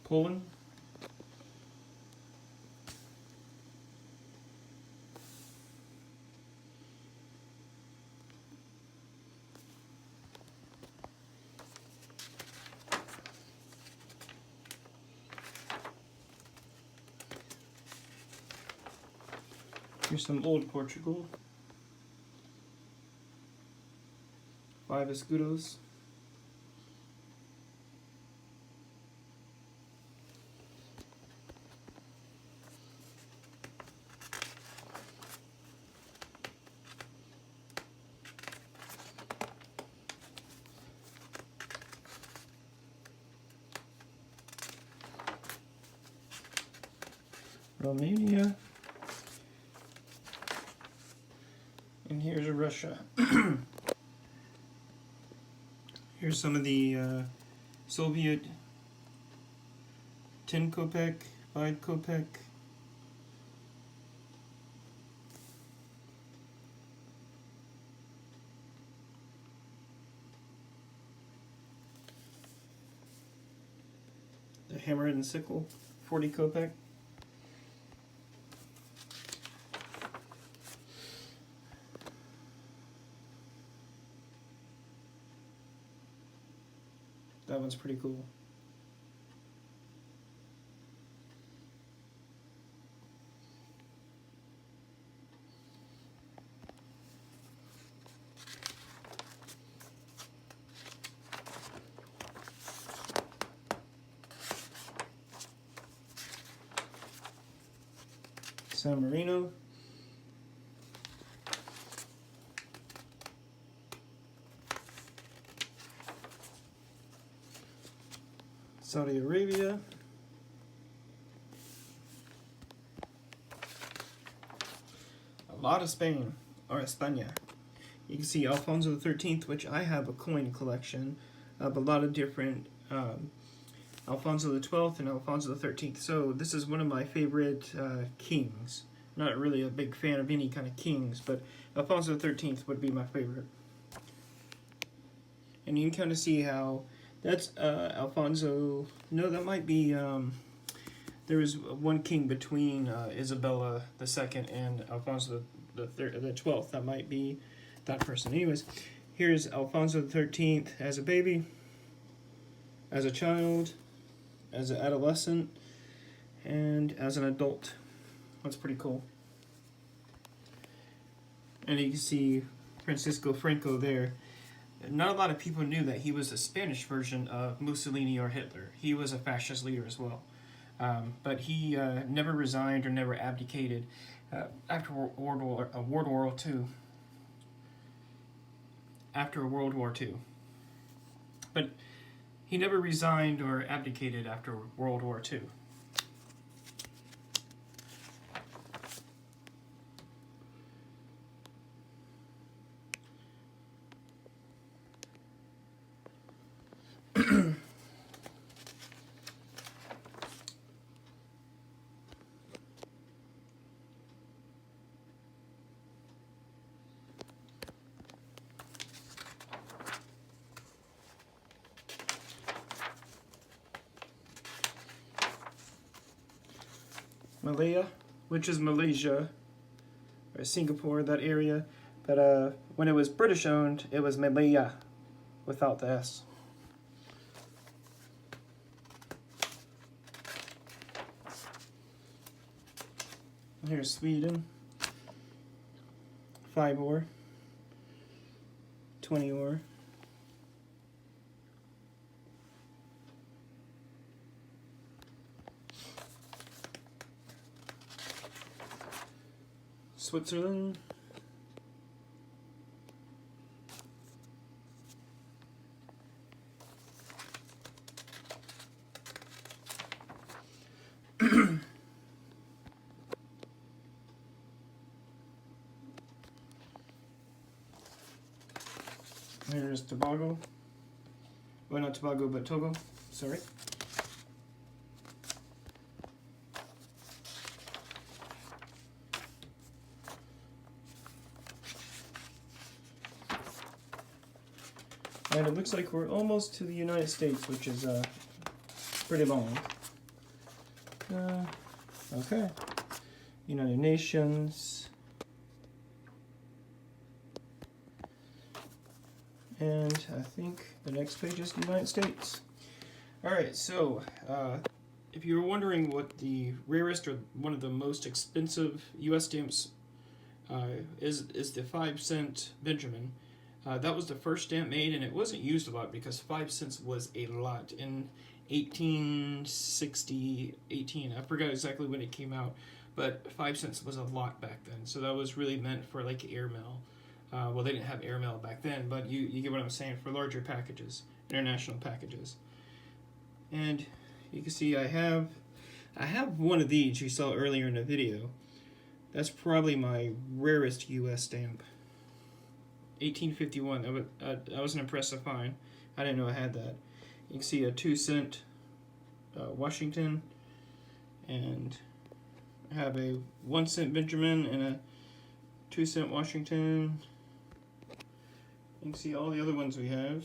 Poland. Here's some old Portugal. 5 escudos. Romania. And here's Russia. Here's some of the Soviet 10 kopeck, 5 kopeck. The hammer and sickle, 40 kopeck. That one's pretty cool. San Marino. Saudi Arabia. A lot of Spain, or España. You can see Alfonso XIII, which I have a coin collection of a lot of different Alfonso XII and Alfonso XIII. So this is one of my favorite kings. Not really a big fan of any kind of kings, but Alfonso XIII would be my favorite. And you can kind of see how that's Alfonso. No, that might be there was one king between Isabella II and Alfonso the 12th. That might be that person. Anyways, here's Alfonso the 13th as a baby, as a child, as an adolescent, and as an adult. That's pretty cool. And you can see Francisco Franco there. Not a lot of people knew that he was a Spanish version of Mussolini or Hitler. He was a fascist leader as well. But he never resigned or never abdicated after World War II. After World War II. But he never resigned or abdicated after World War II. Malaya, which is Malaysia, or Singapore, that area. But when it was British owned, it was Malaya, without the S. Here's Sweden. 5 ore. 20 ore. Switzerland. Here's Tobago. Well, not Tobago, but Togo. Sorry. And it looks like we're almost to the United States, which is pretty long. Okay. United Nations. And I think the next page is the United States. Alright, so if you were wondering what the rarest or one of the most expensive U.S. stamps is the 5-cent Benjamin. That was the first stamp made, and it wasn't used a lot because 5 cents was a lot. In 1860, I forgot exactly when it came out, but 5 cents was a lot back then. So that was really meant for like airmail. Well, they didn't have airmail back then, but you get what I'm saying, for larger packages, international packages. And you can see I have one of these you saw earlier in the video. That's probably my rarest U.S. stamp. 1851. That was an impressive find. I didn't know I had that. You can see a 2-cent Washington, and I have a 1-cent Benjamin and a 2-cent Washington. You can see all the other ones we have.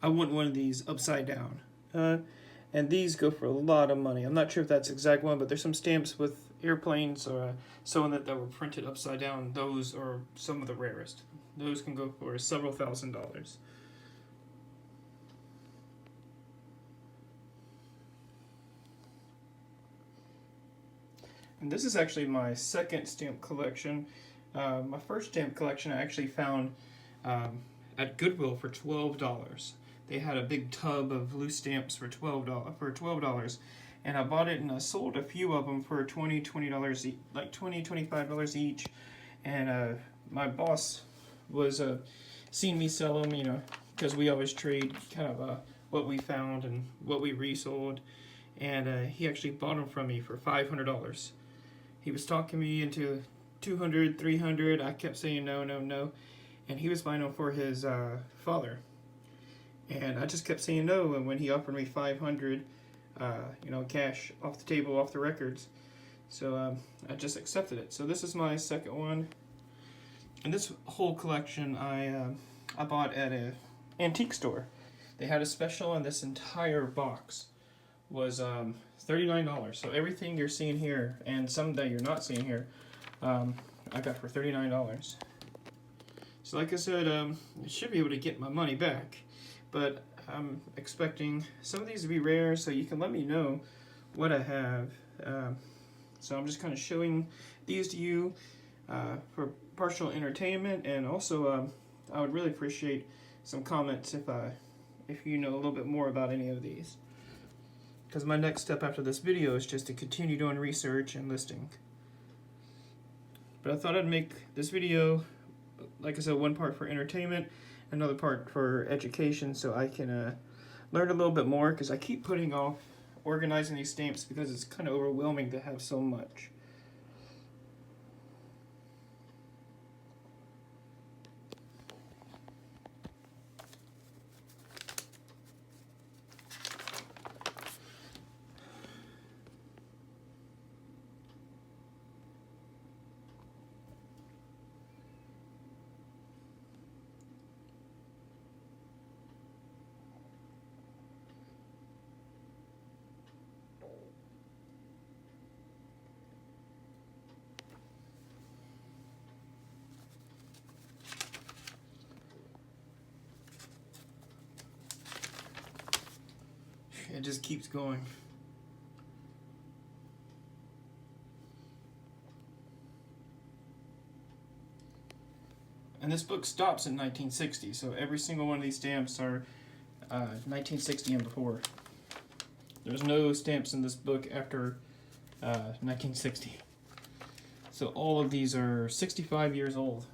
I want one of these upside down. And these go for a lot of money. I'm not sure if that's the exact one, but there's some stamps with airplanes or so on that were printed upside down. Those are some of the rarest. Those can go for several $1,000s. And this is actually my second stamp collection. My first stamp collection I actually found at Goodwill for $12. They had a big tub of loose stamps for $12, and I bought it and I sold a few of them for $20, like $25 each. And my boss was seen me sell them, you know, because we always trade kind of what we found and what we resold. And he actually bought them from me for $500. He was talking me into 200, 300. I kept saying no, no, no. And he was buying them for his father. And I just kept saying no. And when he offered me 500, you know, cash off the table, off the records, so I just accepted it. So this is my second one. And this whole collection I bought at an antique store. They had a special, and this entire box was $39. So everything you're seeing here, and some that you're not seeing here, I got for $39. So like I said, I should be able to get my money back, but I'm expecting some of these to be rare, so you can let me know what I have. So I'm just kind of showing these to you for partial entertainment, and also I would really appreciate some comments if you know a little bit more about any of these. Because my next step after this video is just to continue doing research and listing. But I thought I'd make this video, like I said, one part for entertainment, another part for education, so I can learn a little bit more, because I keep putting off organizing these stamps because it's kind of overwhelming to have so much. It just keeps going. And this book stops in 1960, so every single one of these stamps are 1960 and before. There's no stamps in this book after 1960. So all of these are 65 years old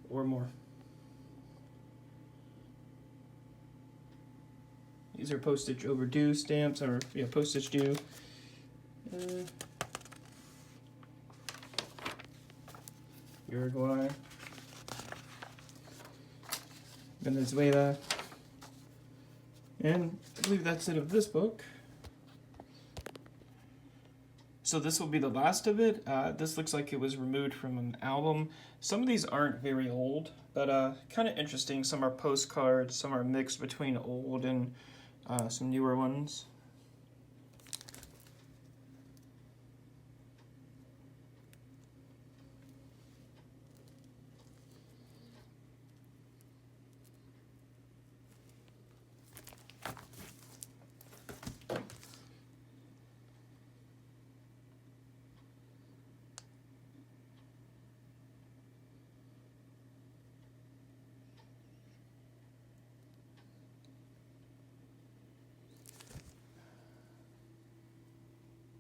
or more. These are postage overdue stamps, or yeah, postage due. Uruguay, Venezuela, and I believe that's it of this book. So this will be the last of it. This looks like it was removed from an album. Some of these aren't very old, but kind of interesting. Some are postcards, some are mixed between old and some newer ones.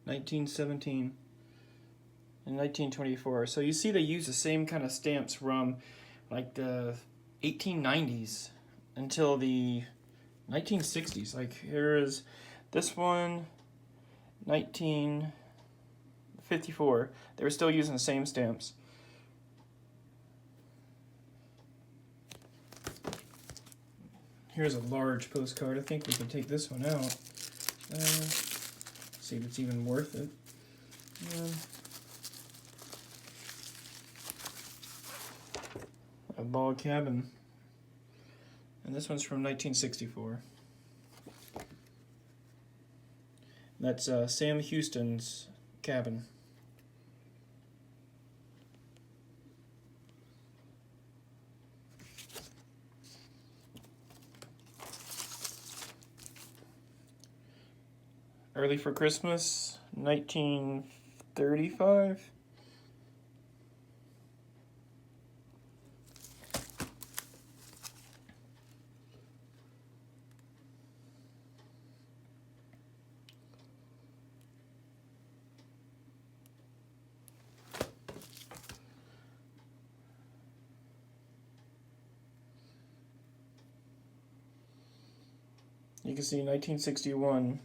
(1917) and 1924. So you see they use the same kind of stamps from like the 1890s until the 1960s. Like here's this one, 1954. They were still using the same stamps. Here's a large postcard. I think we can take this one out. See if it's even worth it. A log cabin. And this one's from 1964. That's Sam Houston's cabin. Early for Christmas, 1935. You can see 1961.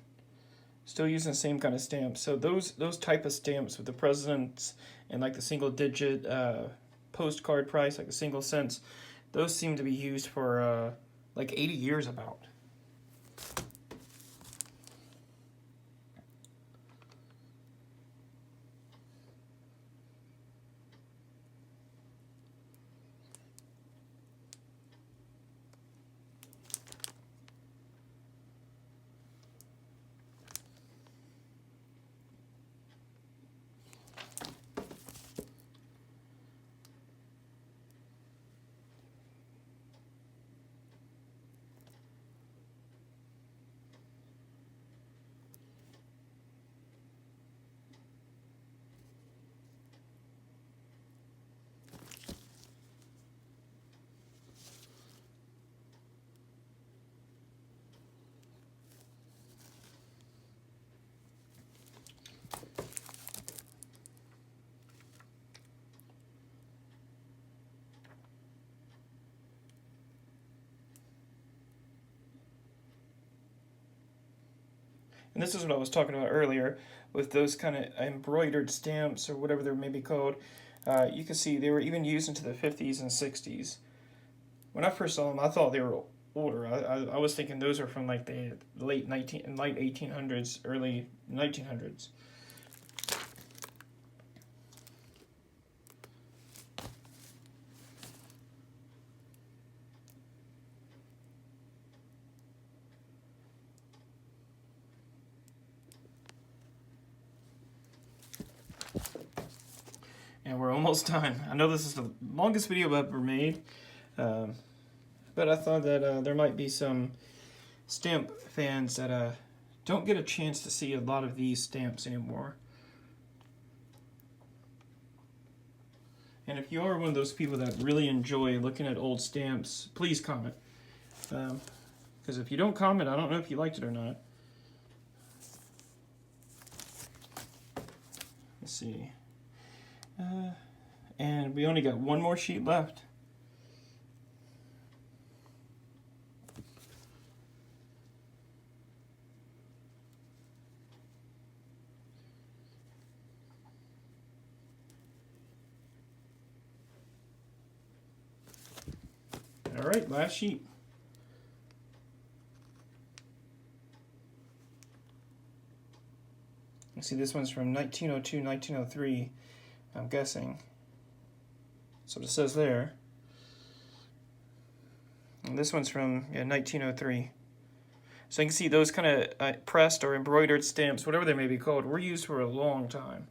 Still using the same kind of stamps. So those type of stamps with the presidents and like the single digit postcard price, like the single cents, those seem to be used for like 80 years about. And this is what I was talking about earlier with those kind of embroidered stamps or whatever they may be called. You can see they were even used into the 50s and 60s. When I first saw them, I thought they were older. I was thinking those are from like the late 1800s, early 1900s. And we're almost done. I know this is the longest video I've ever made, but I thought that there might be some stamp fans that don't get a chance to see a lot of these stamps anymore. And if you are one of those people that really enjoy looking at old stamps, please comment. Because if you don't comment, I don't know if you liked it or not. Let's see. And we only got one more sheet left. All right, last sheet. You see this one's from 1902, 1903, I'm guessing. So it says there. And this one's from 1903. So you can see those kind of pressed or embroidered stamps, whatever they may be called, were used for a long time.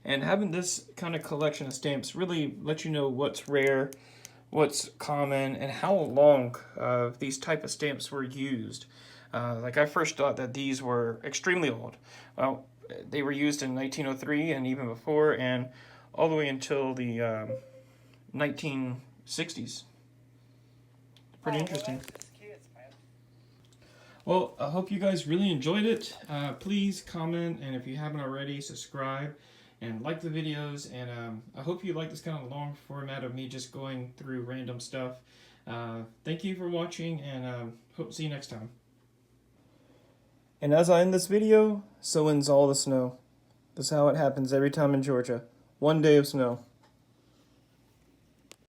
And having this kind of collection of stamps really lets you know what's rare, what's common, and how long these type of stamps were used. Like I first thought that these were extremely old. Well, they were used in 1903 and even before, and all the way until the 1960s. Pretty interesting. Well, I hope you guys really enjoyed it. Please comment, and if you haven't already, subscribe and like the videos. And I hope you like this kind of long format of me just going through random stuff. Thank you for watching, and hope to see you next time. And as I end this video, so ends all the snow. That's how it happens every time in Georgia. One day of snow.